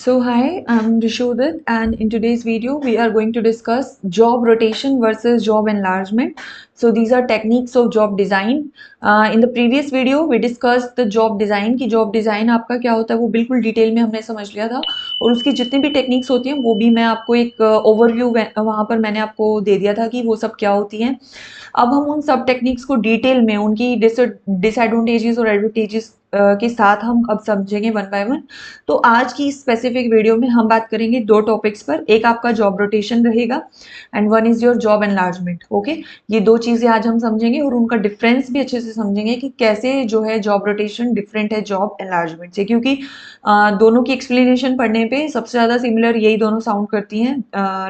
So hi, I'm Rishudit, and in today's video we are going to discuss job rotation versus job enlargement. So these are techniques of job design. In the previous video we discussed the job design कि job design आपका क्या होता है वो बिल्कुल detail में हमने समझ लिया था और उसकी जितनी भी टेक्निक्स होती हैं वो भी मैं आपको एक ओवरव्यू वहाँ पर मैंने आपको दे दिया था कि वो सब क्या होती हैं। अब हम उन सब टेक्निक्स को डिटेल में उनकी डिसएडवांटेजेस और एडवांटेजेस के साथ हम अब समझेंगे वन बाय वन। तो आज की स्पेसिफिक वीडियो में हम बात करेंगे दो टॉपिक्स पर, एक आपका जॉब रोटेशन रहेगा and one is your job enlargement. Okay, ये दो चीजें आज हम समझेंगे और उनका डिफरेंस भी अच्छे से समझेंगे कि कैसे जो है जॉब रोटेशन डिफरेंट है जॉब एनलार्जमेंट से, क्योंकि दोनों की एक्सप्लेनेशन पढ़ने पे सबसे ज्यादा सिमिलर यही दोनों साउंड करती हैं,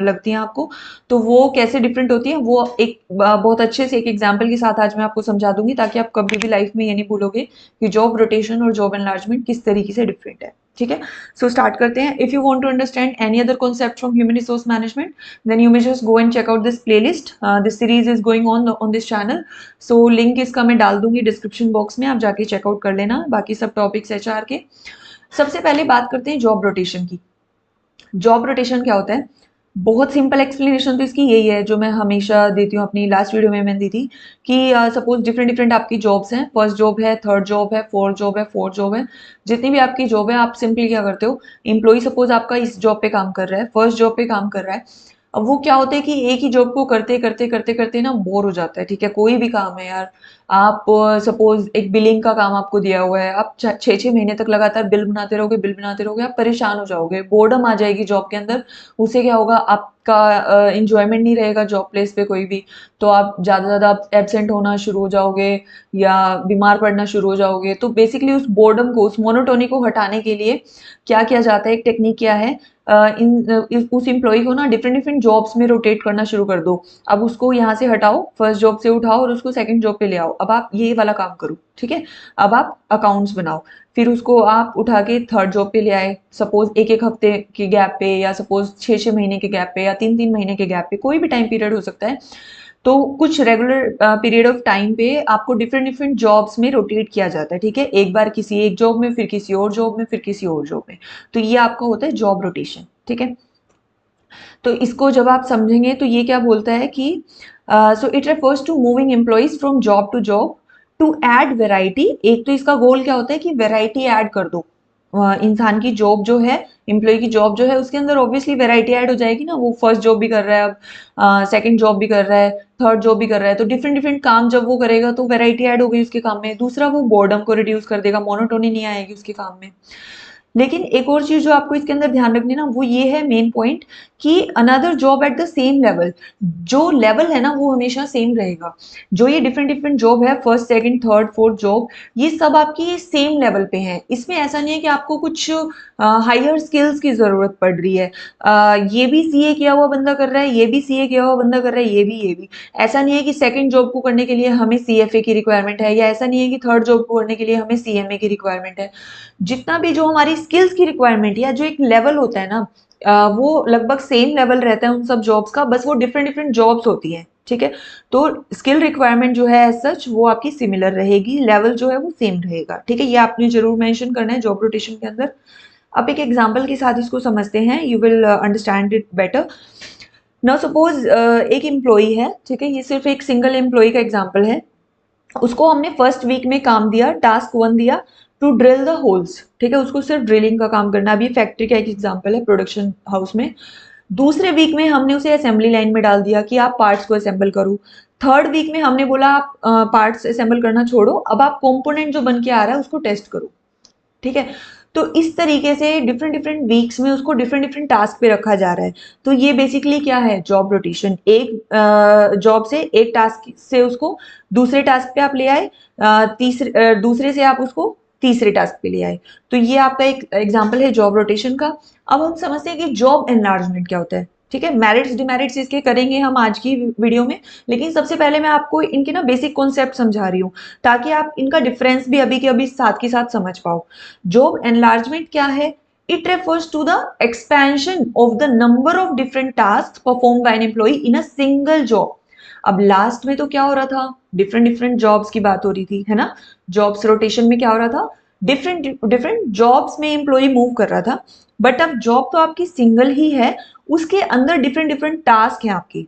लगती हैं आपको। तो वो कैसे डिफरेंट होती है वो एक बहुत अच्छे से एक एग्जाम्पल के साथ आज मैं आपको समझा दूंगी, ताकि आप कभी भी लाइफ में ये नहीं भूलोगे कि जॉब रोटेशन और जॉब एनलार्जमेंट किस तरीके से डिफरेंट है। ठीक है, सो स्टार्ट करते हैं। If you want to understand any other concept from human resource management then you may just go and check out this playlist. This series is going on this channel, so link इसका मैं डाल दूंगी description box में, आप जाके checkout कर लेना बाकी सब टॉपिक्स एचआर के। सबसे पहले बात करते हैं जॉब रोटेशन की। जॉब रोटेशन क्या होता है? बहुत सिंपल एक्सप्लेनेशन तो इसकी यही है जो मैं हमेशा देती हूँ, अपनी लास्ट वीडियो में मैंने दी थी कि सपोज डिफरेंट डिफरेंट आपकी जॉब्स हैं, फर्स्ट जॉब है, थर्ड जॉब है, फोर्थ जॉब है, फोर्थ जॉब है। जितनी भी आपकी जॉब है आप सिंपली क्या करते हो, एम्प्लॉय सपोज आपका इस जॉब पे काम कर रहा है, फर्स्ट जॉब पे काम कर रहा है। अब वो क्या होता है कि एक ही जॉब को करते करते करते करते ना बोर हो जाता है। ठीक है, कोई भी काम है यार, आप सपोज एक बिलिंग का काम आपको दिया हुआ है, आप 6-6 महीने तक लगातार बिल बनाते रहोगे, बिल बनाते रहोगे, आप परेशान हो जाओगे, बोर्डम आ जाएगी जॉब के अंदर। उससे क्या होगा, आपका इंजॉयमेंट नहीं रहेगा जॉब प्लेस पे कोई भी। तो आप ज्यादा ज्यादा आप एब्सेंट होना शुरू हो जाओगे या बीमार पड़ना शुरू हो जाओगे। तो बेसिकली उस बोर्डम को, उस मोनोटोनी को हटाने के लिए क्या किया जाता है, एक टेक्निक क्या है, उस एम्प्लॉय को ना डिफरेंट डिफरेंट जॉब्स में रोटेट करना शुरू कर दो। अब उसको यहाँ से हटाओ, फर्स्ट जॉब से उठाओ और उसको सेकंड जॉब पे ले आओ, अब आप ये वाला काम करो। ठीक है, अब आप अकाउंट्स बनाओ, फिर उसको आप उठा के थर्ड जॉब पे ले आए, सपोज एक एक हफ्ते के गैप पे, या सपोज 6-6 महीने के गैप पे, या 3-3 महीने के गैप पे, कोई भी टाइम पीरियड हो सकता है। तो कुछ रेगुलर पीरियड ऑफ टाइम पे आपको डिफरेंट डिफरेंट जॉब्स में रोटेट किया जाता है। ठीक है, एक बार किसी एक जॉब में, फिर किसी और जॉब में, फिर किसी और जॉब में। तो ये आपका होता है जॉब रोटेशन। ठीक है, तो इसको जब आप समझेंगे तो ये क्या बोलता है कि so it refers to moving employees from job to job to add variety. एक तो इसका गोल क्या होता है कि वेराइटी ऐड कर दो। इंसान की जॉब जो है, एम्प्लॉय की जॉब जो है, उसके अंदर ऑब्वियसली वेराइटी ऐड हो जाएगी ना। वो फर्स्ट जॉब भी कर रहा है, अब सेकंड जॉब भी कर रहा है, थर्ड जॉब भी कर रहा है, तो डिफरेंट डिफरेंट काम जब वो करेगा तो वेराइटी ऐड हो गई उसके काम में। दूसरा, वो बोर्डम को रिड्यूस कर देगा, मोनोटोनी नहीं आएगी उसके काम में। लेकिन एक और चीज जो आपको इसके अंदर ध्यान रखनी ना, वो ये है मेन पॉइंट, कि another job at the same level, जो लेवल है ना वो हमेशा सेम रहेगा। जो ये डिफरेंट डिफरेंट जॉब है, first second third fourth job, ये सब आपकी सेम लेवल पे है। इसमें ऐसा नहीं है कि आपको कुछ हायर स्किल्स की जरूरत पड़ रही है। ये भी सीए किया हुआ बंदा कर रहा है, ये भी सीए किया हुआ बंदा कर रहा है, ये भी। ऐसा नहीं है कि सेकंड जॉब को करने के लिए हमें सीएफए की रिक्वायरमेंट है, या ऐसा नहीं है कि थर्ड जॉब को करने के लिए हमें सीएमए की रिक्वायरमेंट है। जितना भी जो हमारी स्किल्स की रिक्वायरमेंट या जो एक लेवल होता है ना, वो लगभग सेम लेवल रहता है उन सब जॉब्स का, बस वो डिफरेंट डिफरेंट जॉब्स होती हैं। ठीक है, तो स्किल रिक्वायरमेंट जो है एज सच वो आपकी सिमिलर रहेगी, लेवल जो है वो सेम रहेगा। ठीक है, ये आपने जरूर मेंशन करना है जॉब रोटेशन के अंदर। अब एक एग्जांपल के साथ इसको समझते हैं, you will understand it better. Now suppose एक एम्प्लॉई है, ठीक है, ये सिर्फ एक सिंगल एम्प्लॉई का एग्जांपल है। उसको हमने फर्स्ट वीक में काम दिया, टास्क 1 दिया, टू ड्रिल द होल्स। ठीक है, उसको सिर्फ ड्रिलिंग का काम करना। अभी फैक्ट्री का एक एग्जांपल है, प्रोडक्शन हाउस में। दूसरे वीक में हमने उसे असेंबली लाइन में डाल दिया कि आप पार्ट्स को असेंबल करो। थर्ड वीक में हमने बोला आप पार्ट्स असेंबल करना छोड़ो, अब आप कंपोनेंट जो बन के आ रहा है उसको टेस्ट करो। ठीक है, तो इस तरीके से डिफरेंट डिफरेंट वीक्स में उसको डिफरेंट डिफरेंट टास्क पे रखा जा रहा है। तो ये बेसिकली क्या है, जॉब रोटेशन। एक जॉब से, एक टास्क से उसको दूसरे टास्क पे आप ले आए, तीसरे दूसरे से आप उसको तीसरे टास्क पे ले आए। तो ये आपका एक एग्जांपल है जॉब रोटेशन का। अब हम समझते हैं कि जॉब एनलार्जमेंट क्या होता है। ठीक है, मेरिट्स डिमेरिट्स इसके करेंगे हम आज की वीडियो में, लेकिन सबसे पहले मैं आपको इनके ना बेसिक कॉन्सेप्ट समझा रही हूँ, ताकि आप इनका डिफरेंस भी अभी के अभी साथ के साथ समझ पाओ। जॉब एनलार्जमेंट क्या है? It refers to the expansion of the number of different task perform by an employ in a single job. अब लास्ट में तो क्या हो रहा था, डिफरेंट डिफरेंट जॉब्स की बात हो रही थी, है ना। जॉब्स रोटेशन में क्या हो रहा था, डिफरेंट डिफरेंट जॉब्स में एम्प्लॉय मूव कर रहा था। बट अब जॉब तो आपकी सिंगल ही है, उसके अंदर डिफरेंट डिफरेंट टास्क हैं आपकी,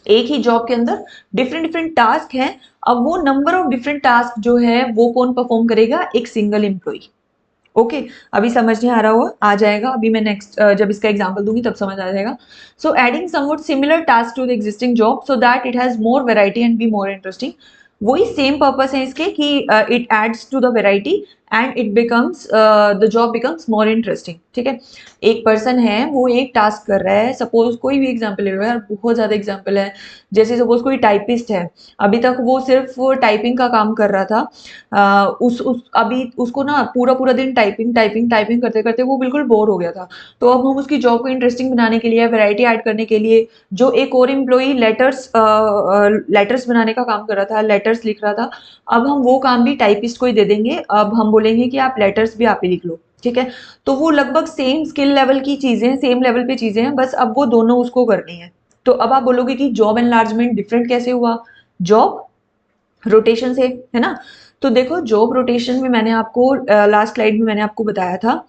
एक ही जॉब के अंदर डिफरेंट डिफरेंट टास्क हैं। अब वो नंबर ऑफ डिफरेंट टास्क जो है वो कौन परफॉर्म करेगा, एक सिंगल एम्प्लॉय। ओके अभी समझ नहीं आ रहा हुआ, आ जाएगा अभी मैं नेक्स्ट जब इसका एग्जांपल दूंगी तब समझ आ जाएगा। So adding something similar task to the existing job so that it has more variety and be more interesting. वही सेम पर्पस है इसके कि it adds to the variety and it becomes the job becomes more interesting. ठीक है, एक person है वो एक टास्क कर रहा है, सपोज कोई भी एग्जांपल ले लो यार, बहुत ज्यादा एग्जांपल है। जैसे सपोज कोई टाइपिस्ट है, अभी तक वो सिर्फ टाइपिंग का काम कर रहा था, उस अभी उसको ना पूरा पूरा दिन टाइपिंग टाइपिंग टाइपिंग करते करते वो बिल्कुल बोर हो गया था। तो अब हम उसकी जॉब को इंटरेस्टिंग बनाने के लिए, वैरायटी ऐड करने के लिए, जो एक और एम्प्लॉई लेटर्स बनाने का काम कर रहा था, लेटर्स लिख रहा था, अब हम वो काम भी टाइपिस्ट को ही दे देंगे। अब हम बोलेंगे कि आप लेटर्स भी आप ही लिख लो। ठीक है, तो वो लगभग सेम स्किल लेवल की चीजें, सेम लेवल पे चीजें हैं, बस अब वो दोनों उसको करनी है। तो अब आप बोलोगे कि जॉब एनलार्जमेंट डिफरेंट कैसे हुआ, जॉब रोटेशन से, है ना। तो देखो जॉब रोटेशन में मैंने आपको लास्ट स्लाइड में मैंने आपको बताया था,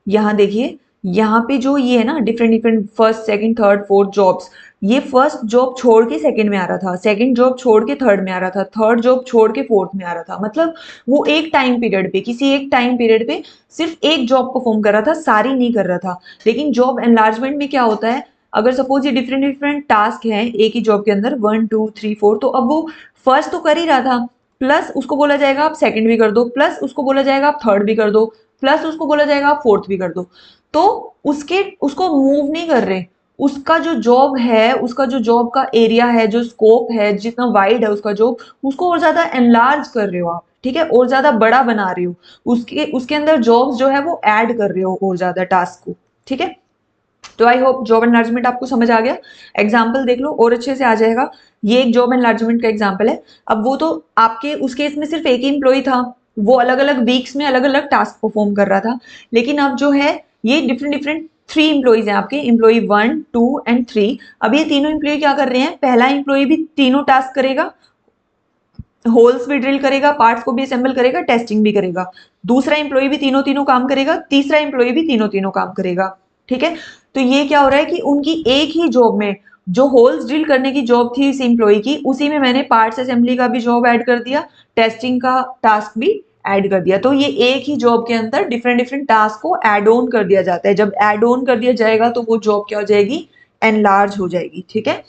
यहाँ देखिए, यहाँ पे जो ये है ना different different first second third fourth jobs, ये फर्स्ट जॉब छोड़ के सेकंड में आ रहा था, सेकंड जॉब छोड़ के थर्ड में आ रहा था, थर्ड जॉब छोड़ के फोर्थ में आ रहा था। मतलब वो एक टाइम पीरियड पे, किसी एक टाइम पीरियड पे सिर्फ एक जॉब परफॉर्म कर रहा था, सारी नहीं कर रहा था। लेकिन जॉब एनलार्जमेंट में क्या होता है, अगर सपोज ये डिफरेंट डिफरेंट टास्क हैं एक ही जॉब के अंदर 1 2 3 4, तो अब वो फर्स्ट तो कर ही रहा था, प्लस उसको बोला जाएगा आप सेकंड भी कर दो, प्लस उसको बोला जाएगा आप थर्ड भी कर दो, प्लस उसको बोला जाएगा आप फोर्थ भी कर दो। तो उसको मूव नहीं कर रहे, उसका जो जॉब है, उसका जो जॉब का एरिया है, जो स्कोप है, जितना वाइड है उसका जॉब, उसको और ज्यादा एनलार्ज कर रहे हो आप। ठीक है, और ज्यादा बड़ा बना रहे हो, उसके उसके अंदर जॉब्स जो है वो ऐड कर रहे हो और ज्यादा टास्क को। ठीक है, तो आई होप जॉब एनलार्जमेंट आपको समझ आ गया। एग्जाम्पल देख लो और अच्छे से आ जाएगा। ये एक जॉब एनलार्जमेंट का एग्जाम्पल है। अब वो तो आपके उस केस में सिर्फ एक ही एम्प्लॉय था, वो अलग अलग वीक्स में अलग अलग टास्क परफॉर्म कर रहा था। लेकिन अब जो है ये डिफरेंट डिफरेंट 3 एम्प्लॉयज हैं आपके, एम्प्लॉय 1 2 एंड 3। अब ये तीनों एम्प्लॉय क्या कर रहे हैं, पहला एम्प्लॉय भी तीनों टास्क करेगा, होल्स भी ड्रिल करेगा, पार्ट्स को भी असेंबल करेगा, टेस्टिंग भी करेगा। दूसरा एम्प्लॉय भी तीनों तीनों काम करेगा, तीसरा एम्प्लॉय भी तीनों तीनों काम करेगा। ठीक है, तो ये क्या हो रहा है कि उनकी एक ही जॉब में, जो होल्स ड्रिल करने की जॉब थी इस एम्प्लॉय की, उसी में मैंने पार्ट्स असेंबली का भी जॉब ऐड कर दिया, टेस्टिंग का टास्क भी ऐड कर दिया। तो ये एक ही जॉब के अंदर डिफरेंट डिफरेंट टास्क को ऐड ऑन कर दिया जाता है। जब ऐड ऑन कर दिया जाएगा तो वो जॉब क्या हो जाएगी, एनलार्ज हो जाएगी। ठीक है,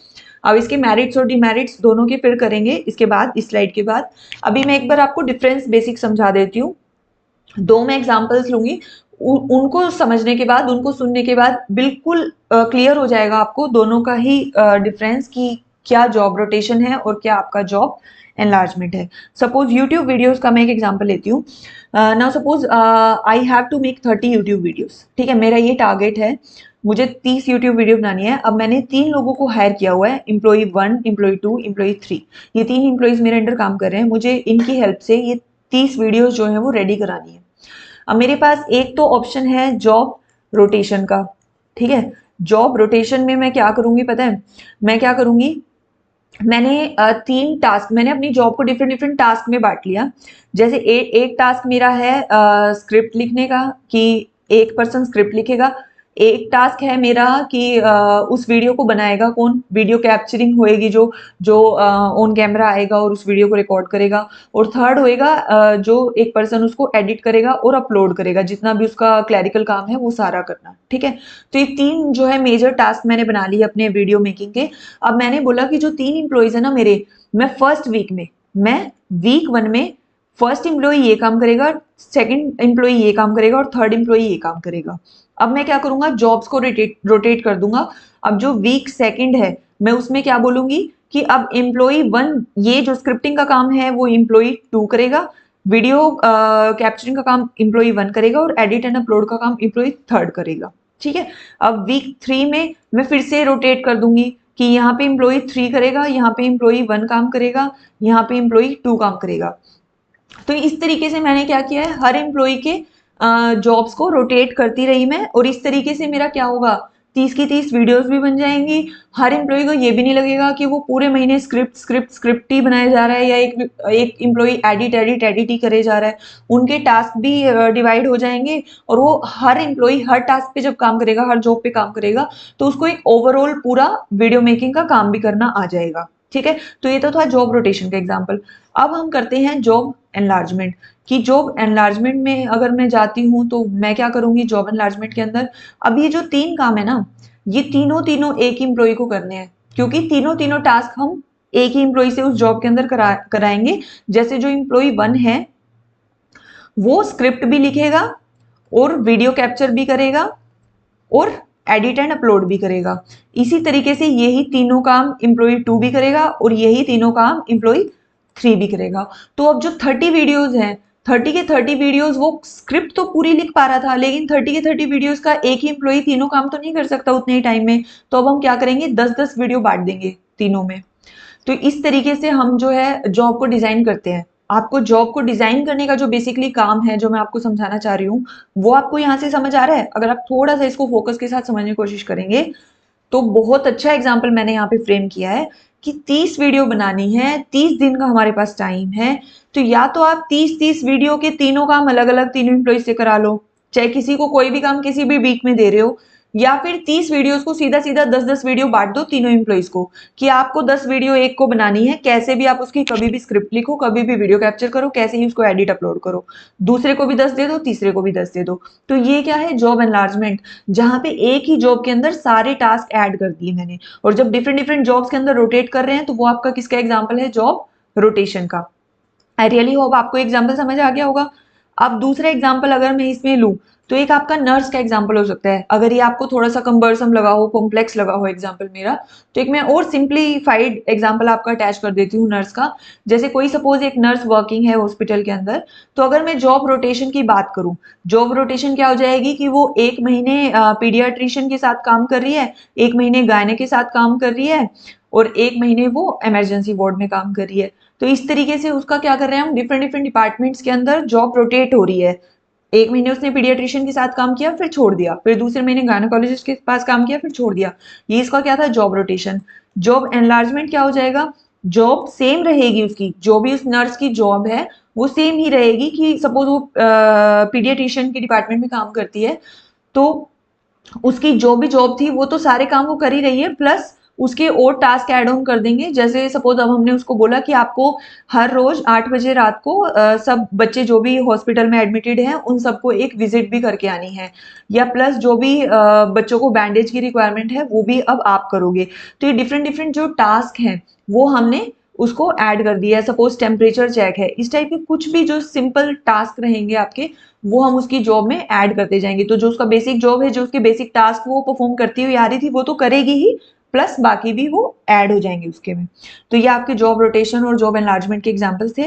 अब इसके मेरिट्स और डिमेरिट्स दोनों के फिर करेंगे इसके बाद, इस स्लाइड के बाद। अभी मैं एक बार आपको डिफरेंस बेसिक समझा देती हूँ। दो मैं एग्जांपल्स लूंगी, उनको समझने के बाद, उनको सुनने के बाद बिल्कुल क्लियर हो जाएगा आपको दोनों का ही डिफरेंस कि क्या जॉब रोटेशन है और क्या आपका जॉब एनलार्जमेंट है। सपोज यूट्यूब वीडियोस का मैं एक एग्जांपल लेती हूँ। Now suppose I have to make 30 YouTube videos. ठीक है, मेरा ये टारगेट है, मुझे 30 यूट्यूब वीडियो बनानी है। अब मैंने 3 लोगों को हायर किया हुआ है, एम्प्लॉय 1, एम्प्लॉय 2, एम्प्लॉय 3। ये 3 एम्प्लॉयज मेरे अंडर काम कर रहे हैं, मुझे इनकी हेल्प से ये 30 वीडियोस जो है वो रेडी करानी है। अब मेरे पास एक तो ऑप्शन है जॉब रोटेशन का। ठीक है, जॉब रोटेशन में मैं क्या करूंगी पता है, मैं क्या करूंगी, मैंने 3 टास्क, मैंने अपनी जॉब को डिफरेंट डिफरेंट टास्क में बांट लिया। जैसे एक टास्क मेरा है स्क्रिप्ट लिखने का, कि एक पर्सन स्क्रिप्ट लिखेगा। एक टास्क है मेरा कि उस वीडियो को बनाएगा कौन, वीडियो कैप्चरिंग होएगी, जो जो ऑन कैमरा आएगा और उस वीडियो को रिकॉर्ड करेगा। और थर्ड होएगा जो एक पर्सन उसको एडिट करेगा और अपलोड करेगा, जितना भी उसका क्लैरिकल काम है वो सारा करना। ठीक है, तो ये 3 जो है मेजर टास्क मैंने बना लिए अपने वीडियो मेकिंग के। अब मैंने बोला कि जो 3 एम्प्लॉयज है ना मेरे, मैं फर्स्ट वीक में, मैं वीक 1 में फर्स्ट एम्प्लॉय ये काम करेगा, सेकंड एम्प्लॉय ये काम करेगा और थर्ड एम्प्लॉय ये काम करेगा। अब मैं क्या करूंगा, जॉब्स को रोटेट कर दूंगा। अब जो वीक सेकंड है मैं उसमें क्या बोलूंगी कि अब एम्प्लॉय 1 ये जो स्क्रिप्टिंग का काम है वो एम्प्लॉय 2 करेगा, वीडियो कैप्चरिंग का काम एम्प्लॉय 1 करेगा और एडिट एंड अपलोड का काम एम्प्लॉय 3 करेगा। ठीक है, अब वीक 3 में मैं फिर से रोटेट कर दूंगी कि यहाँ पे एम्प्लॉय 3 करेगा, यहाँ पे एम्प्लॉय 1 काम करेगा, यहाँ पे एम्प्लॉय 2 काम करेगा। तो इस तरीके से मैंने क्या किया है, हर एम्प्लॉय के जॉब्स को रोटेट करती रही मैं, और इस तरीके से मेरा क्या होगा, 30 की 30 वीडियोस भी बन जाएंगी। हर एम्प्लॉय को ये भी नहीं लगेगा कि वो पूरे महीने स्क्रिप्ट ही बनाया जा रहा है या एक एम्प्लॉय एडिट ही करे जा रहा है। उनके टास्क भी डिवाइड हो जाएंगे और वो हर एम्प्लॉय हर टास्क पे जब काम करेगा, हर जॉब पे काम करेगा, तो उसको एक ओवरऑल पूरा वीडियो मेकिंग का काम भी करना आ जाएगा। ठीक है, तो ये तो था जॉब रोटेशन का एग्जाम्पल। अब हम करते हैं जॉब एनलार्जमेंट। कि जॉब एनलार्जमेंट में अगर मैं जाती हूँ तो मैं क्या करूंगी जॉब एनलार्जमेंट के अंदर। अब ये जो 3 काम है ना, ये तीनों तीनों एक ही एम्प्लॉय को करने हैं, क्योंकि तीनों तीनों टास्क हम एक ही एम्प्लॉय से उस जॉब के अंदर कराएंगे। जैसे जो एम्प्लॉय 1 है वो स्क्रिप्ट भी लिखेगा और वीडियो कैप्चर भी करेगा और एडिट एंड अपलोड भी करेगा। इसी तरीके से यही तीनों काम एम्प्लॉय 2 भी करेगा और यही तीनों काम एम्प्लॉय 3 भी करेगा। तो अब जो 30 वीडियोस हैं, 30 के 30 वीडियोस, वो स्क्रिप्ट तो पूरी लिख पा रहा था, लेकिन 30 के 30 वीडियोस का एक ही एम्प्लॉय तीनों काम तो नहीं कर सकता उतने ही टाइम में। तो अब हम क्या करेंगे, 10-10 वीडियो बांट देंगे तीनों में। तो इस तरीके से हम जो है जॉब को डिजाइन करते हैं। आपको जॉब को डिजाइन करने का जो बेसिकली काम है, जो मैं आपको समझाना चाह रही हूँ, वो आपको यहाँ से समझ आ रहा है। अगर आप थोड़ा सा इसको फोकस के साथ समझने की कोशिश करेंगे तो बहुत अच्छा एग्जाम्पल मैंने यहाँ पे फ्रेम किया है कि 30 वीडियो बनानी है, 30 दिन का हमारे पास टाइम है। तो या तो आप 30-30 वीडियो के तीनों काम अलग अलग तीनों एम्प्लॉय से करा लो, चाहे किसी को कोई भी काम किसी भी वीक में दे रहे हो, या फिर 30 वीडियोस को सीधा सीधा 10-10 वीडियो बांट दो तीनों एम्प्लॉइज को कि आपको 10 वीडियो एक को बनानी है। कैसे भी आप उसकी कभी भी स्क्रिप्ट लिखो, कभी भी वीडियो कैप्चर करो, कैसे ही उसको एडिट अपलोड करो, दूसरे को भी 10 दे दो, तीसरे को भी 10 दे दो। तो ये क्या है, जॉब एनलार्जमेंट, जहां पे एक ही जॉब के अंदर सारे टास्क ऐड कर दिए मैंने। और जब डिफरेंट डिफरेंट जॉब्स के अंदर रोटेट कर रहे हैं तो वो आपका किसका एग्जाम्पल है, जॉब रोटेशन का। आई रियली होप आपको एग्जाम्पल समझ आ गया होगा। अब दूसरा एग्जाम्पल अगर मैं इसमें लूं तो एक आपका नर्स का एग्जाम्पल हो सकता है। अगर ये आपको थोड़ा सा कंबरसम लगा हो, कॉम्प्लेक्स लगा हो एग्जाम्पल मेरा, तो एक मैं और सिंप्लीफाइड एग्जाम्पल आपका अटैच कर देती हूँ नर्स का। जैसे कोई सपोज एक नर्स वर्किंग है हॉस्पिटल के अंदर, तो अगर मैं जॉब रोटेशन की बात करूं, जॉब रोटेशन क्या हो जाएगी कि वो एक महीने पीडियाट्रिशियन के साथ काम कर रही है, एक महीने गायने के साथ काम कर रही है और एक महीने वो इमरजेंसी वार्ड में काम कर रही है। तो इस तरीके से उसका क्या कर रहे हैं हम, डिफरेंट डिफरेंट डिपार्टमेंट्स के अंदर जॉब रोटेट हो रही है। एक महीने उसने पीडियाट्रिशियन के साथ काम किया फिर छोड़ दिया, फिर दूसरे महीने गायनेकोलॉजिस्ट के पास काम किया फिर छोड़ दिया। ये इसका क्या था, जॉब रोटेशन। जॉब एनलार्जमेंट क्या हो जाएगा, जॉब सेम रहेगी उसकी, जो भी उस नर्स की जॉब है वो सेम ही रहेगी। कि सपोज वो पीडियाट्रिशियन के डिपार्टमेंट में काम करती है, तो उसकी जो भी जॉब थी वो तो सारे काम वो कर ही रही है, प्लस उसके और टास्क ऐड ऑन कर देंगे। जैसे सपोज अब हमने उसको बोला कि आपको हर रोज 8 बजे रात को सब बच्चे जो भी हॉस्पिटल में एडमिटेड हैं उन सबको एक विजिट भी करके आनी है, या प्लस जो भी बच्चों को बैंडेज की रिक्वायरमेंट है वो भी अब आप करोगे। तो ये डिफरेंट डिफरेंट जो टास्क हैं वो हमने उसको ऐड कर दिया है। सपोज टेम्परेचर चेक है, इस टाइप के कुछ भी जो सिंपल टास्क रहेंगे आपके, वो हम उसकी जॉब में ऐड करते जाएंगे। तो जो उसका बेसिक जॉब है, जो उसके बेसिक टास्क वो परफॉर्म करती हुई आ रही थी वो तो करेगी ही, प्लस बाकी भी वो ऐड हो जाएंगे उसके में। तो ये आपके जॉब रोटेशन और जॉब एनलार्जमेंट के एग्जाम्पल्स थे।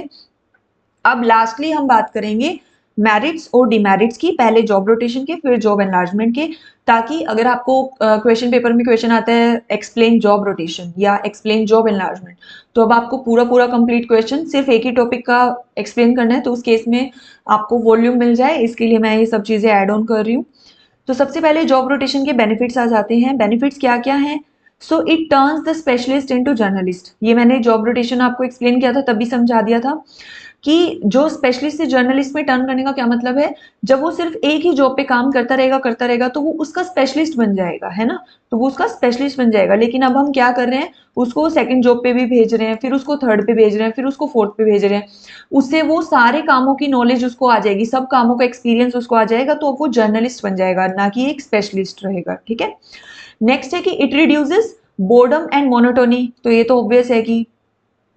अब लास्टली हम बात करेंगे मेरिट्स और डिमेरिट्स की, पहले जॉब रोटेशन के फिर जॉब एनलार्जमेंट के, ताकि अगर आपको क्वेश्चन पेपर में क्वेश्चन आता है एक्सप्लेन जॉब रोटेशन या एक्सप्लेन जॉब एनलार्जमेंट, तो अब आपको पूरा पूरा कंप्लीट क्वेश्चन सिर्फ एक ही टॉपिक का एक्सप्लेन करना है, तो उस केस में आपको वॉल्यूम मिल जाए, इसके लिए मैं ये सब चीजें ऐड ऑन कर रही हूँ। तो सबसे पहले जॉब रोटेशन के बेनिफिट्स आ जाते हैं। बेनिफिट्स क्या क्या हैं, so it turns the specialist into journalist. ये मैंने जॉब रोटेशन आपको एक्सप्लेन किया था तभी समझा दिया था कि जो स्पेशलिस्ट से जर्नलिस्ट में टर्न करने का क्या मतलब है। जब वो सिर्फ एक ही जॉब पे काम करता रहेगा तो वो उसका स्पेशलिस्ट बन जाएगा, है ना, तो वो उसका स्पेशलिस्ट बन जाएगा। लेकिन अब हम क्या कर रहे हैं, उसको सेकंड जॉब पे भी भेज रहे हैं, फिर उसको थर्ड पे भेज रहे हैं, फिर उसको फोर्थ पे भेज रहे हैं। उससे वो सारे कामों की नॉलेज उसको आ जाएगी, सब कामों का एक्सपीरियंस उसको आ जाएगा, तो अब वो जर्नलिस्ट बन जाएगा, ना कि एक स्पेशलिस्ट रहेगा। ठीक है, नेक्स्ट है कि it reduces boredom and monotony. तो ये तो ऑब्वियस है कि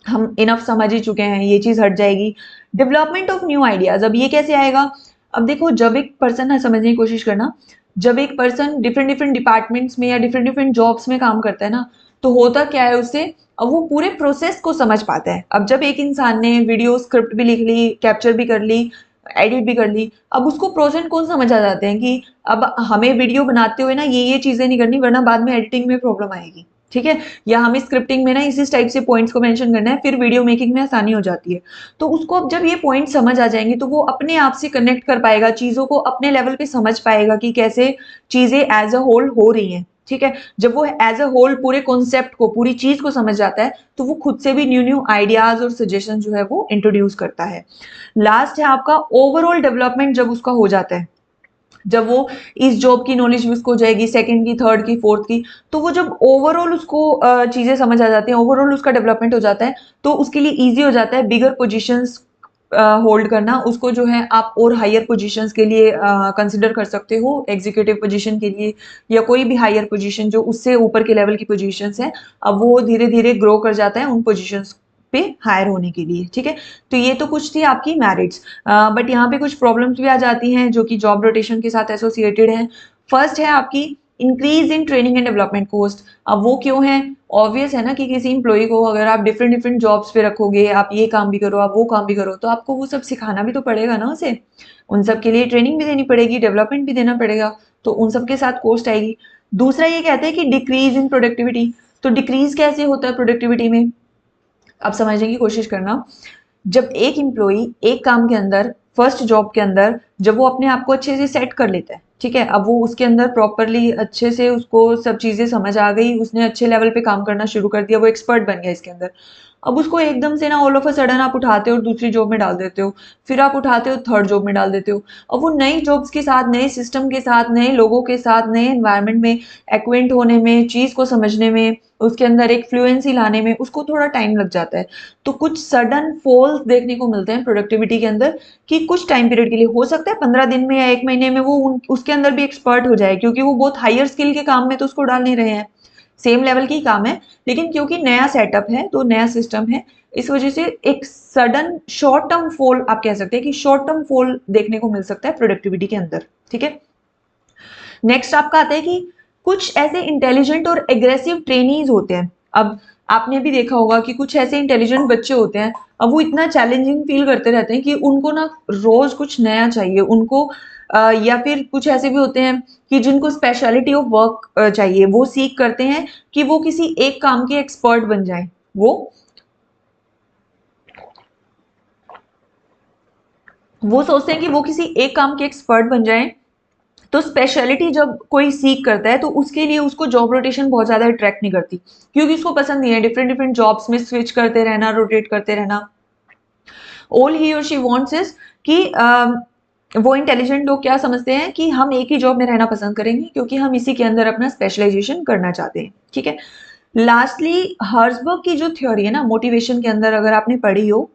हम इनफ समझ ही चुके हैं, ये चीज हट जाएगी। डेवलपमेंट ऑफ न्यू आइडियाज, अब ये कैसे आएगा, अब देखो जब एक पर्सन है, समझने की कोशिश करना, जब एक पर्सन डिफरेंट डिफरेंट डिपार्टमेंट्स में या डिफरेंट डिफरेंट जॉब्स में काम करता है ना, तो होता क्या है उससे, अब वो पूरे प्रोसेस को समझ पाता है। अब जब एक इंसान ने वीडियो स्क्रिप्ट भी लिख ली, कैप्चर भी कर ली, एडिट भी कर ली, अब उसको प्रोस एंड कॉन्स समझ आ जाते हैं कि अब हमें वीडियो बनाते हुए ना ये चीजें नहीं करनी, वरना बाद में एडिटिंग में प्रॉब्लम आएगी। ठीक है, या हमें स्क्रिप्टिंग में ना इसी टाइप से पॉइंट्स को मेंशन करना है, फिर वीडियो मेकिंग में आसानी हो जाती है। तो उसको अब जब ये पॉइंट समझ आ जाएंगे तो वो अपने आप से कनेक्ट कर पाएगा, चीजों को अपने लेवल पे समझ पाएगा कि कैसे चीजें एज अ होल हो रही हैं। ठीक है, जब वो एज अ होल पूरे कॉन्सेप्ट को, पूरी चीज को समझ जाता है, तो वो खुद से भी न्यू न्यू आइडियाज और सजेशन जो है वो इंट्रोड्यूस करता है। लास्ट है आपका ओवरऑल डेवलपमेंट। जब उसका हो जाता है, जब वो इस जॉब की नॉलेज भी उसको हो जाएगी, सेकंड की, थर्ड की, फोर्थ की, तो वो जब ओवरऑल उसको चीजें समझ आ जाती हैं, ओवरऑल उसका डेवलपमेंट हो जाता है, तो उसके लिए इजी हो जाता है बिगर पोजीशंस होल्ड करना। उसको जो है आप और हायर पोजीशंस के लिए कंसिडर कर सकते हो, एग्जीक्यूटिव पोजीशन के लिए, या कोई भी हायर पोजीशन जो उससे ऊपर के लेवल की पोजीशंस है, अब वो धीरे धीरे ग्रो कर जाता है उन पोजीशंस पे हायर होने के लिए। ठीक है, तो ये तो कुछ थी आपकी मैरिट्स, बट यहाँ पे कुछ प्रॉब्लम्स भी आ जाती हैं जो कि जॉब रोटेशन के साथ एसोसिएटेड है। फर्स्ट है आपकी increase in training and development cost. अब वो क्यों है? ऑब्वियस है ना कि किसी इंप्लॉय को अगर आप डिफरेंट डिफरेंट जॉब्स पे रखोगे, आप ये काम भी करो, आप वो काम भी करो, तो आपको वो सब सिखाना भी तो पड़ेगा ना उसे। उन सब के लिए ट्रेनिंग भी देनी पड़ेगी, डेवलपमेंट भी देना पड़ेगा, तो उन सब के साथ कॉस्ट आएगी। दूसरा ये कहते हैं कि डिक्रीज इन प्रोडक्टिविटी। तो डिक्रीज कैसे होता है प्रोडक्टिविटी में? आप समझने की कोशिश करना। जब एक एम्प्लॉई एक काम के अंदर, फर्स्ट जॉब के अंदर, जब वो अपने आप को अच्छे से सेट कर लेता है, ठीक है, अब वो उसके अंदर प्रॉपरली अच्छे से उसको सब चीजें समझ आ गई, उसने अच्छे लेवल पे काम करना शुरू कर दिया, वो एक्सपर्ट बन गया इसके अंदर। अब उसको एकदम से ना ऑल ऑफ अ सडन आप उठाते हो और दूसरी जॉब में डाल देते हो, फिर आप उठाते हो थर्ड जॉब में डाल देते हो। अब वो नई जॉब्स के साथ, नए सिस्टम के साथ, नए लोगों के साथ, नए एनवायरनमेंट में एक्वेंट होने में, चीज को समझने में, उसके अंदर एक फ्लुएंसी लाने में उसको थोड़ा टाइम लग जाता है। तो कुछ सडन फॉल्स देखने को मिलते हैं प्रोडक्टिविटी के अंदर, कि कुछ टाइम पीरियड के लिए, हो सकता है 15 दिन में या 1 महीने में वो उसके अंदर भी एक्सपर्ट हो जाए, क्योंकि वो बहुत हायर स्किल के काम में तो उसको डाल नहीं रहे हैं, सेम लेवल की काम है, लेकिन क्योंकि नया सेटअप है, तो नया सिस्टम है, इस वजह से एक सडन शॉर्ट टर्म फॉल, आप कह सकते हैं कि शॉर्ट टर्म फॉल देखने को मिल सकता है प्रोडक्टिविटी के अंदर। ठीक है, नेक्स्ट आपका आता है कि कुछ ऐसे इंटेलिजेंट और एग्रेसिव ट्रेनीज होते हैं। अब आपने भी देखा होगा कि कुछ ऐसे इंटेलिजेंट बच्चे होते हैं, अब वो इतना चैलेंजिंग फील करते रहते हैं कि उनको ना रोज कुछ नया चाहिए उनको, या फिर कुछ ऐसे भी होते हैं कि जिनको स्पेशलिटी ऑफ वर्क चाहिए, वो सीख करते हैं कि वो किसी एक काम के एक्सपर्ट बन जाएं। वो सोचते हैं कि वो किसी एक काम के एक्सपर्ट बन जाएं। तो स्पेशलिटी जब कोई सीख करता है, तो उसके लिए उसको जॉब रोटेशन बहुत ज्यादा अट्रैक्ट नहीं करती, क्योंकि उसको पसंद नहीं है डिफरेंट डिफरेंट जॉब्स में स्विच करते रहना, रोटेट करते रहना। ऑल ही और शी वांट्स इज कि वो इंटेलिजेंट लोग क्या समझते हैं कि हम एक ही जॉब में रहना पसंद करेंगे, क्योंकि हम इसी के अंदर अपना स्पेशलाइजेशन करना चाहते हैं। ठीक है, लास्टली हर्जबर्ग की जो थ्योरी है ना मोटिवेशन के अंदर, अगर आपने पढ़ी हो,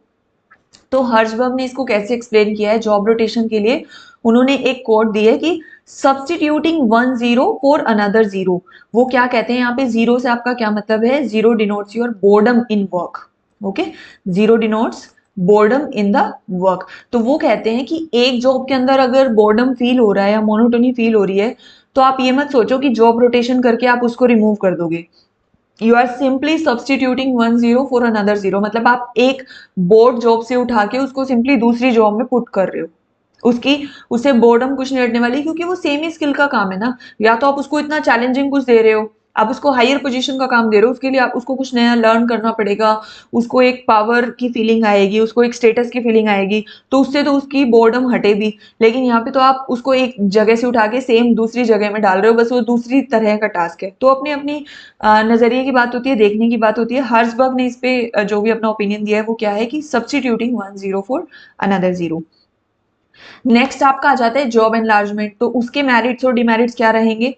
तो हर्जबर्ग ने इसको कैसे एक्सप्लेन किया है जॉब रोटेशन के लिए। उन्होंने एक कोड दी है कि substituting one zero for another zero. वो क्या कहते हैं यहाँ पे, जीरो से आपका क्या मतलब है? Zero denotes your boredom in work. Okay, zero denotes boredom in the work. तो वो कहते हैं कि एक जॉब के अंदर अगर बोर्डम फील हो रहा है या मोनोटोनी फील हो रही है, तो आप ये मत सोचो कि जॉब रोटेशन करके आप उसको रिमूव कर दोगे। You are simply substituting one zero for another zero, मतलब आप एक बोर्ड जॉब से उठा के उसको सिंपली दूसरी जॉब में पुट कर रहे हो। उसकी, उससे बोर्डम कुछ नहीं हटने वाली, क्योंकि वो सेम ही स्किल का काम है ना। या तो आप उसको इतना चैलेंजिंग कुछ दे रहे हो, आप उसको हायर पोजीशन का काम दे रहे हो, उसके लिए आप उसको कुछ नया लर्न करना पड़ेगा, उसको एक पावर की फीलिंग आएगी, उसको एक स्टेटस की फीलिंग आएगी, तो उससे तो उसकी बोर्डम हटे भी। लेकिन यहाँ पे तो आप उसको एक जगह से उठा के सेम दूसरी जगह में डाल रहे हो, बस वो दूसरी तरह का टास्क है। तो अपनी अपनी नजरिए की बात होती है, देखने की बात होती है। हर्जबर्ग ने इस पे जो भी अपना ओपिनियन दिया है वो क्या है कि substituting one zero for another zero. Next आपका आ जाता है जॉब एनलार्जमेंट। तो उसके मेरिट्स और डिमेरिट्स क्या रहेंगे?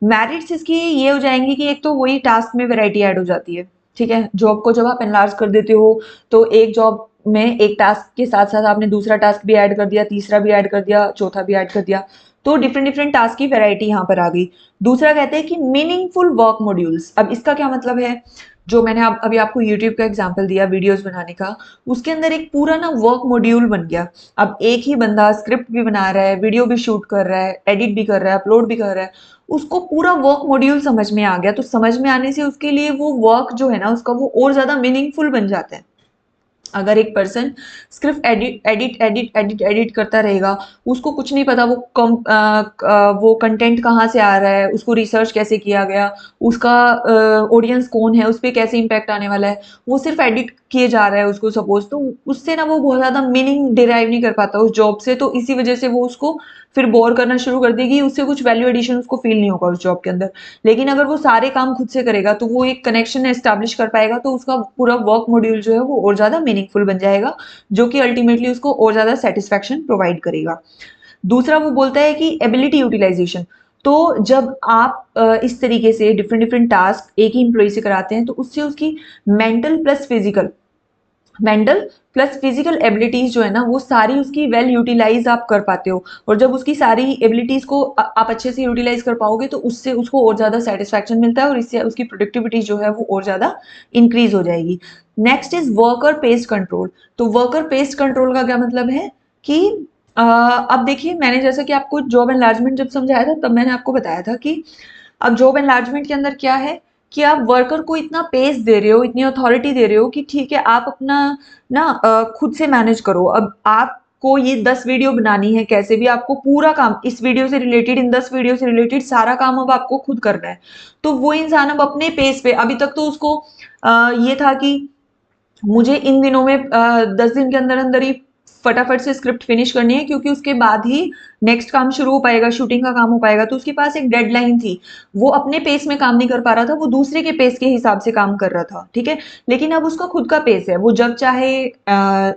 मेरिट्स इसकी ये हो जाएंगे कि एक तो वही टास्क में वैरायटी ऐड हो जाती है। ठीक है, जॉब को जब आप एनलार्ज कर देते हो, तो एक जॉब में एक टास्क के साथ साथ आपने दूसरा टास्क भी ऐड कर दिया, तीसरा भी ऐड कर दिया, चौथा भी ऐड कर दिया, तो डिफरेंट डिफरेंट टास्क की वैरायटी यहाँ पर आ गई। दूसरा कहते हैं कि मीनिंगफुल वर्क मॉड्यूल्स। अब इसका क्या मतलब है? जो मैंने अभी आपको यूट्यूब का एग्जाम्पल दिया वीडियोस बनाने का, उसके अंदर एक पूरा ना वर्क मॉड्यूल बन गया। अब एक ही बंदा स्क्रिप्ट भी बना रहा है, वीडियो भी शूट कर रहा है, एडिट भी कर रहा है, अपलोड भी कर रहा है, उसको पूरा वर्क मॉड्यूल समझ में आ गया। तो समझ में आने से उसके लिए वो वर्क जो है ना उसका, वो और ज्यादा मीनिंगफुल बन जाता है। अगर एक पर्सन सिर्फ edit edit edit edit edit करता रहेगा, उसको कुछ नहीं पता वो कंटेंट कहाँ से आ रहा है, उसको रिसर्च कैसे किया गया, उसका ऑडियंस कौन है, उस पर कैसे इम्पैक्ट आने वाला है, वो सिर्फ एडिट किए जा रहा है उसको सपोज, तो उससे ना वो बहुत ज्यादा मीनिंग डिराइव नहीं कर पाता उस जॉब से। तो इसी वजह से वो उसको फिर बोर करना शुरू कर देगी, उससे कुछ वैल्यू एडिशन उसको फील नहीं होगा उस जॉब के अंदर। लेकिन अगर वो सारे काम खुद से करेगा तो वो एक कनेक्शन एस्टैब्लिश कर पाएगा, तो उसका पूरा वर्क मॉड्यूल जो है वो और ज्यादा मीनिंगफुल बन जाएगा, जो कि अल्टीमेटली उसको और ज्यादा सेटिस्फैक्शन प्रोवाइड करेगा। दूसरा वो बोलता है कि एबिलिटी यूटिलाइजेशन। तो जब आप इस तरीके से डिफरेंट डिफरेंट टास्क एक ही इंप्लॉय से कराते हैं तो उससे उसकी मेंटल प्लस फिजिकल एबिलिटीज जो है ना वो सारी उसकी वेल यूटिलाइज आप कर पाते हो। और जब उसकी सारी एबिलिटीज को आप अच्छे से यूटिलाइज कर पाओगे तो उससे उसको और ज्यादा सेटिस्फैक्शन मिलता है और इससे उसकी प्रोडक्टिविटी जो है वो और ज्यादा इंक्रीज हो जाएगी। Next is worker pest control. तो वर्कर पेस्ट कंट्रोल का क्या मतलब है कि अब देखिए, मैंने जैसा कि आपको जॉब एनलार्जमेंट जब समझाया था तब मैंने आपको बताया था कि अब जॉब एनलार्जमेंट के अंदर क्या है कि आप वर्कर को इतना पेस दे रहे हो, इतनी अथॉरिटी दे रहे हो कि ठीक है आप अपना ना खुद से मैनेज करो। अब आपको ये 10 वीडियो बनानी है, कैसे भी आपको पूरा काम इस वीडियो से रिलेटेड, इन 10 वीडियो से रिलेटेड सारा काम अब आपको खुद करना है। तो वो इंसान अब अपने पेस पे, अभी तक तो उसको ये था कि मुझे इन दिनों में 10 दिन के अंदर अंदर ही फटाफट से स्क्रिप्ट फिनिश करनी है, क्योंकि उसके बाद ही नेक्स्ट काम शुरू हो पाएगा, शूटिंग का काम हो पाएगा। तो उसके पास एक डेडलाइन थी, वो अपने पेस में काम नहीं कर पा रहा था, वो दूसरे के पेस के हिसाब से काम कर रहा था, ठीक है। लेकिन अब उसका खुद का पेस है, वो जब चाहे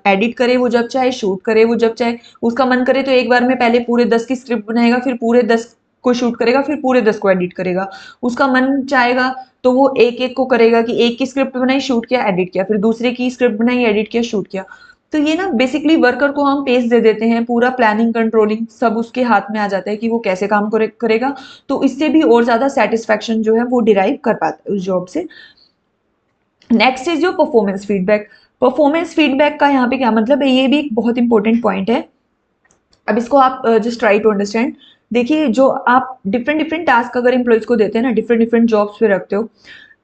एडिट करे, वो जब चाहे शूट करे, वो जब चाहे उसका मन करे तो एक बार में पहले पूरे 10 की स्क्रिप्ट बनाएगा, फिर पूरे 10 को शूट करेगा, फिर पूरे 10 को एडिट करेगा। उसका मन चाहेगा तो वो एक एक को करेगा कि एक की स्क्रिप्ट बनाई, शूट किया, एडिट किया, फिर दूसरे की स्क्रिप्ट बनाई, एडिट किया, शूट किया। तो ये ना बेसिकली वर्कर को हम पेस दे देते हैं, पूरा प्लानिंग कंट्रोलिंग सब उसके हाथ में आ जाता है कि वो कैसे काम करेगा। तो इससे भी और ज्यादा सेटिस्फैक्शन जो है वो डिराइव कर पाता है उस जॉब से। नेक्स्ट इज जो परफॉर्मेंस फीडबैक। परफॉर्मेंस फीडबैक का यहाँ पे क्या मतलब है, ये भी एक बहुत इंपॉर्टेंट पॉइंट है। अब इसको आप जस्ट ट्राई टू अंडरस्टैंड। देखिए, जो आप डिफरेंट डिफरेंट टास्क अगर एम्प्लॉयज को देते हैं ना, डिफरेंट डिफरेंट जॉब्स पे रखते हो,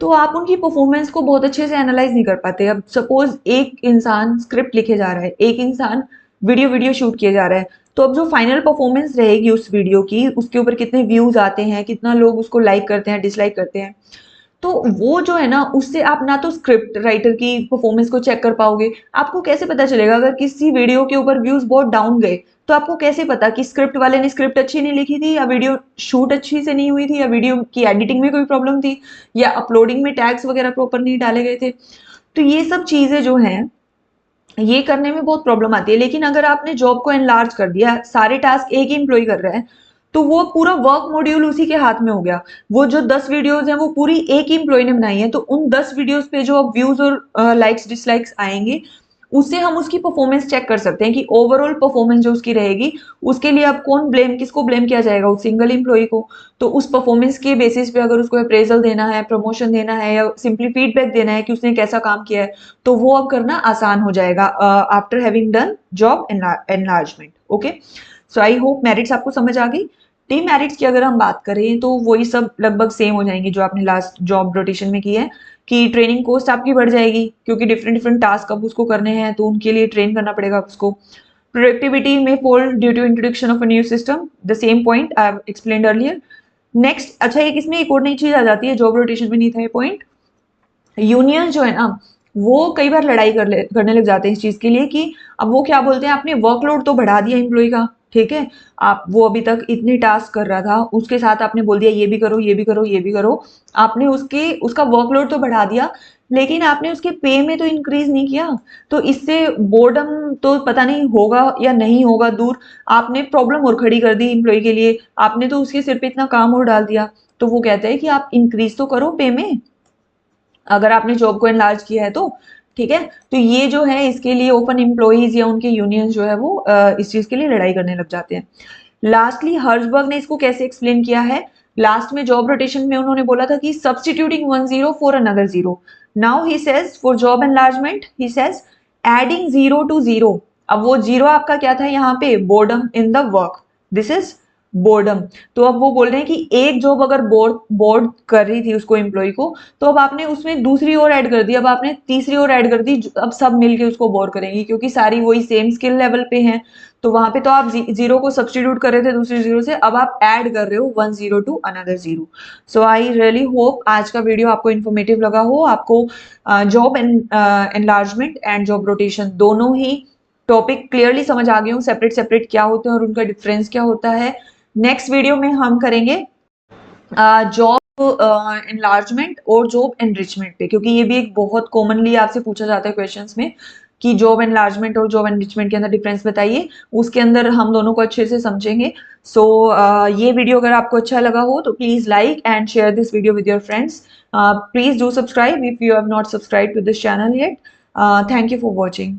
तो आप उनकी परफॉर्मेंस को बहुत अच्छे से एनालाइज नहीं कर पाते। अब सपोज एक इंसान स्क्रिप्ट लिखे जा रहा है, एक इंसान वीडियो वीडियो शूट किए जा रहा है, तो अब जो फाइनल परफॉर्मेंस रहेगी उस वीडियो की, उसके ऊपर कितने व्यूज आते हैं, कितना लोग उसको लाइक करते हैं, डिसलाइक करते हैं, तो वो जो है ना उससे आप ना तो स्क्रिप्ट राइटर की परफॉर्मेंस को चेक कर पाओगे। आपको कैसे पता चलेगा अगर किसी वीडियो के ऊपर व्यूज बहुत डाउन गए, तो आपको कैसे पता कि स्क्रिप्ट वाले ने स्क्रिप्ट अच्छी नहीं लिखी थी, या वीडियो शूट अच्छी से नहीं हुई थी, या वीडियो की एडिटिंग में कोई प्रॉब्लम थी, या अपलोडिंग में टैग्स वगैरह प्रॉपर नहीं डाले गए थे। तो ये सब चीजें जो हैं ये करने में बहुत प्रॉब्लम आती है। लेकिन अगर आपने जॉब को एनलार्ज कर दिया, सारे टास्क एक ही एम्प्लॉय कर रहा है, तो वो पूरा वर्क मॉड्यूल उसी के हाथ में हो गया। वो जो 10 वीडियोज हैं वो पूरी एक ही एम्प्लॉय ने बनाई है, तो उन 10 वीडियोज पे जो अब व्यूज और लाइक्स डिसलाइक्स आएंगे, उससे हम उसकी परफॉर्मेंस चेक कर सकते हैं कि ओवरऑल परफॉर्मेंस जो उसकी रहेगी, उसके लिए अब किसको ब्लेम किया जाएगा, उस सिंगल एम्प्लॉय को। तो उस परफॉर्मेंस के बेसिस पे अगर उसको अप्रेजल देना है, प्रमोशन देना है, या सिंपली फीडबैक देना है कि उसने कैसा काम किया है, तो वो अब करना आसान हो जाएगा after having done job enlargement. Okay, so I hope merits आपको समझ आ गई। डीमेरिट्स की अगर हम बात करें तो वही सब लगभग सेम हो जाएंगे जो आपने लास्ट जॉब रोटेशन में की है, कि ट्रेनिंग कॉस्ट आपकी बढ़ जाएगी, क्योंकि डिफरेंट डिफरेंट टास्क अब उसको करने हैं तो उनके लिए ट्रेन करना पड़ेगा उसको। प्रोडक्टिविटी में fall due to introduction of a new system, the same point I have explained earlier. Next, अच्छा एक इसमें एक और नई चीज आ जाती है, जॉब रोटेशन में नहीं था ये पॉइंट। यूनियन जो है ना वो कई बार लड़ाई करने लग जाते हैं इस चीज के लिए कि अब वो क्या बोलते हैं, आपने वर्कलोड तो बढ़ा दिया एम्प्लॉय का, ठीक है, आप वो अभी तक इतने टास्क कर रहा था, उसके साथ आपने बोल दिया ये भी करो, ये भी करो, ये भी करो, आपने उसका वर्कलोड तो बढ़ा दिया, लेकिन आपने उसके पे में तो इंक्रीज नहीं किया। तो इससे बोर्डम तो पता नहीं होगा या नहीं होगा दूर, आपने प्रॉब्लम और खड़ी कर दी एम्प्लॉय के लिए, आपने तो उसके सिर पे इतना काम और डाल दिया। तो वो कहते हैं कि आप इंक्रीज तो करो पे में, अगर आपने जॉब को एनलार्ज किया है तो, ठीक है। तो ये जो है इसके लिए ओपन एम्प्लॉइज या उनके यूनियन जो है वो इस चीज के लिए लड़ाई करने लग जाते हैं। लास्टली हर्जबर्ग ने इसको कैसे एक्सप्लेन किया है, लास्ट में जॉब रोटेशन में उन्होंने बोला था कि substituting 1 0 for another 0। Now he says for job enlargement he says adding 0 to 0। अब वो 0 आपका क्या था यहाँ पे, boredom in the work, this is boredom. तो अब वो बोल रहे हैं कि एक जॉब अगर बोर्ड कर रही थी उसको एम्प्लॉय को, तो अब आपने उसमें दूसरी और ऐड कर दी, अब आपने तीसरी और ऐड कर दी, अब सब मिलके उसको बोर करेंगी, क्योंकि सारी वही सेम स्किल लेवल पे हैं। तो वहां पे तो आप 0 को सब्सटीट्यूट कर रहे थे दूसरी 0 से, अब आप ऐड कर रहे हो 1 0 to another 0। So I really hope आज का वीडियो आपको इन्फॉर्मेटिव लगा हो, आपको job enlargement and job rotation दोनों ही टॉपिक क्लियरली समझ आ गए हो सेपरेट सेपरेट क्या होते हैं और उनका डिफरेंस क्या होता है। नेक्स्ट वीडियो में हम करेंगे जॉब एनलार्जमेंट और जॉब एनरिचमेंट पे, क्योंकि ये भी एक बहुत कॉमनली आपसे पूछा जाता है क्वेश्चंस में कि जॉब एनलार्जमेंट और जॉब एनरिचमेंट के अंदर डिफरेंस बताइए। उसके अंदर हम दोनों को अच्छे से समझेंगे। सो ये वीडियो अगर आपको अच्छा लगा हो तो please like and share this video with your friends. Please do subscribe if you have not subscribe to this channel yet. Thank you for watching.